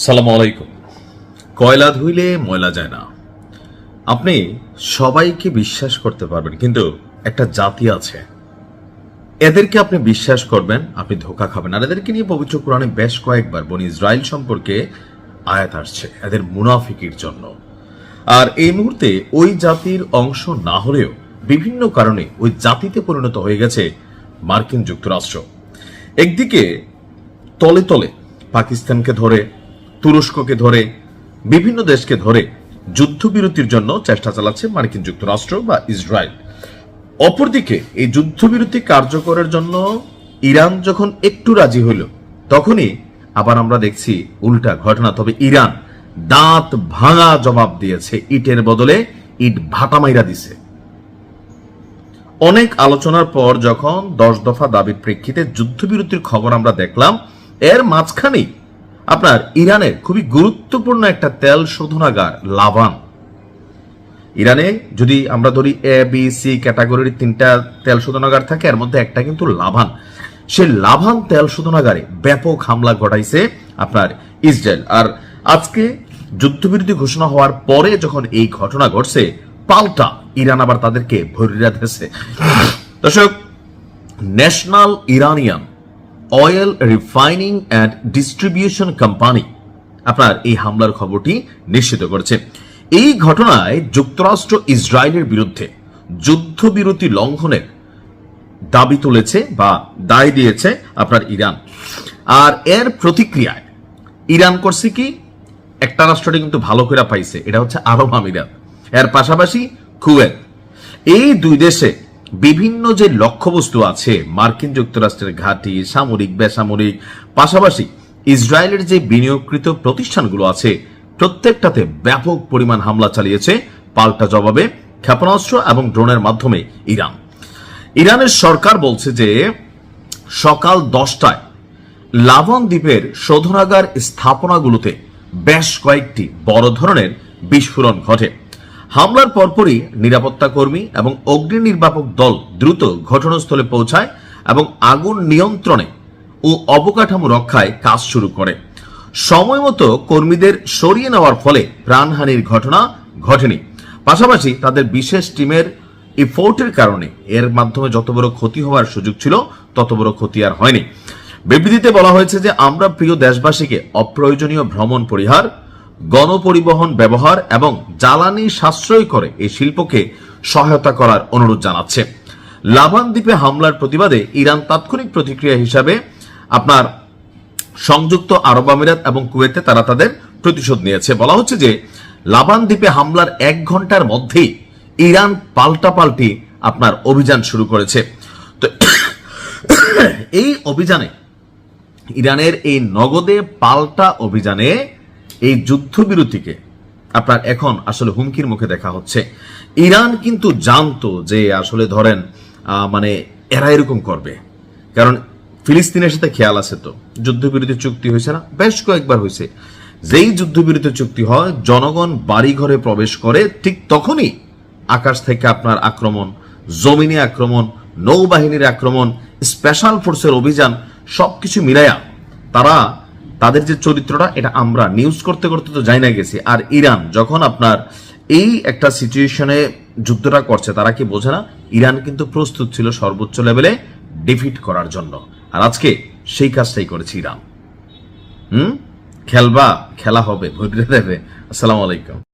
সালামু আলাইকুম। কয়লা ধুইলে ময়লা যায় না। আপনি সবাইকে বিশ্বাস করতে পারবেন, কিন্তু একটা জাতি আছে, এদেরকে আপনি বিশ্বাস করবেন, আপনি ধোঁকা খাবেন। আর এদেরকে নিয়ে পবিত্র কোরআনে বেশ কয়েকবার বনি ইসরাইল সম্পর্কে আয়াত আসছে, এদের মুনাফিকির জন্য। আর এই মুহূর্তে ওই জাতির অংশ না হলেও বিভিন্ন কারণে ওই জাতিতে পরিণত হয়ে গেছে মার্কিন যুক্তরাষ্ট্র। একদিকে তলে তলে পাকিস্তানকে ধরে, তুরস্ককে ধরে, বিভিন্ন দেশকে ধরে যুদ্ধবিরতির জন্য চেষ্টা চালাচ্ছে মার্কিন যুক্তরাষ্ট্র বা ইসরায়েল। অপরদিকে এই যুদ্ধবিরতি কার্যকরের জন্য ইরান যখন একটু রাজি হইল, তখনই আবার আমরা দেখছি উল্টা ঘটনা। তবে ইরান দাঁত ভাঙা জবাব দিয়েছে, ইটের বদলে ইট ভাটা মাইরা দিছে। অনেক আলোচনার পর যখন 10 দফা দাবির প্রেক্ষিতে যুদ্ধবিরতির খবর আমরা দেখলাম, এর মাঝখানেই আপনার ইরানের খুবই গুরুত্বপূর্ণ একটা তেল শোধনাগার লাভান, ইরানে যদি আমরা ধরি এ বি সি ক্যাটাগরির 3টা তেল শোধনাগার থাকে, এর মধ্যে একটা কিন্তু লাভান। সেই লাভান তেল শোধনাগারে ব্যাপক হামলা ঘটাইছে আপনার ইসরায়েল। আর আজকে যুদ্ধবিরতি ঘোষণা হওয়ার পরে যখন এই ঘটনা ঘটছে, পাল্টা ইরান আবার তাদেরকে ভরিয়া দিয়েছে। দর্শক, national Iranian oil refining and distribution company আপনার এই হামলার খবরটি নিশ্চিত করেছে। এই ঘটনায় যুক্তরাষ্ট্র ইসরায়েলের বিরুদ্ধে যুদ্ধবিরতি লঙ্ঘনের দাবি তুলেছে বা দায় দিয়েছে আপনার ইরান। আর এর প্রতিক্রিয়ায় ইরান করছে কি, একটা রাষ্ট্রটি কিন্তু ভালো করে পাইছে, এটা হচ্ছে আরব আমিরাত, এর পাশাপাশি কুয়েত। এই দুই দেশে বিভিন্ন যে লক্ষ্যবস্তু আছে, মার্কিন যুক্তরাষ্ট্রের ঘাঁটি, সামরিক, বেসামরিক, পাশাপাশি ইসরায়েলের যে বিনিয়োগকৃত প্রতিষ্ঠানগুলো আছে, প্রত্যেকটাতে ব্যাপক পরিমাণ হামলা চালিয়েছে পাল্টা জবাবে ক্ষেপণাস্ত্র এবং ড্রোনের মাধ্যমে ইরান। ইরানের সরকার বলছে যে সকাল 10টায় লাভান দ্বীপের শোধনাগার স্থাপনাগুলোতে বেশ কয়েকটি বড় ধরনের বিস্ফোরণ ঘটে। হামলার পরপরই নিরাপত্তা কর্মী এবং অগ্নি নির্বাপক দল দ্রুত ঘটনাস্থলে পৌঁছায় এবং আগুন নিয়ন্ত্রণে ও অবকাঠামো রক্ষায় কাজ শুরু করে। সময় মতো কর্মীদের সরিয়ে নেওয়ার ফলে প্রাণহানির ঘটনা ঘটেনি। পাশাপাশি তাদের বিশেষ টিমের এফোর্টের কারণে এর মাধ্যমে যত বড় ক্ষতি হওয়ার সুযোগ ছিল, তত বড় ক্ষতি আর হয়নি। বিবৃতিতে বলা হয়েছে যে আমরা প্রিয় দেশবাসীকে অপ্রয়োজনীয় ভ্রমণ পরিহার, গণপরিবহন ব্যবহার এবং জ্বালানি সাশ্রয় করে এই শিল্পকে সহায়তা করার অনুরোধ জানাচ্ছে। লাভান দ্বীপে হামলার প্রতিবাদে ইরান তাৎক্ষণিক প্রতিক্রিয়া হিসাবে আপনার সংযুক্ত আরব আমিরাত এবং কুয়েতে তারা তাদের প্রতিশোধ নিয়েছে। বলা হচ্ছে যে লাভান দ্বীপে হামলার 1 ঘন্টার মধ্যেই ইরান পাল্টাপাল্টি আপনার অভিযান শুরু করেছে। তো এই অভিযানে, ইরানের এই নগদে পাল্টা অভিযানে এই যুদ্ধবিরতিকে আপনার এখন আসলে হুমকির মুখে দেখা হচ্ছে। ইরান কিন্তু জানতো যে আসলে ধরেন মানে এরা এরকম করবে, কারণ ফিলিস্তিনের সাথে খেয়াল আছে, তো যুদ্ধবিরতি চুক্তি হয়েছে না, বেশ কয়েকবার হয়েছে। যেই যুদ্ধবিরতি চুক্তি হয়, জনগণ বাড়ি ঘরে প্রবেশ করে, ঠিক তখনই আকাশ থেকে আপনার আক্রমণ, জমিনে আক্রমণ, নৌবাহিনীর আক্রমণ, স্পেশাল ফোর্সের অভিযান, সবকিছু মিলাইয়া তারা তাদের যে চরিত্রটা, এটা আমরা নিউজ করতে করতে তো যাই না গেছি। আর ইরান যখন আপনার এই একটা সিচুয়েশনে যুদ্ধটা করছে, তারা কি বোঝে না ইরান কিন্তু প্রস্তুত ছিল সর্বোচ্চ লেভেলে ডিফিট করার জন্য। আর আজকে সেই কাজটাই করেছে ইরান। খেলবা, খেলা হবে, ভোট দেবে। আসসালামু আলাইকুম।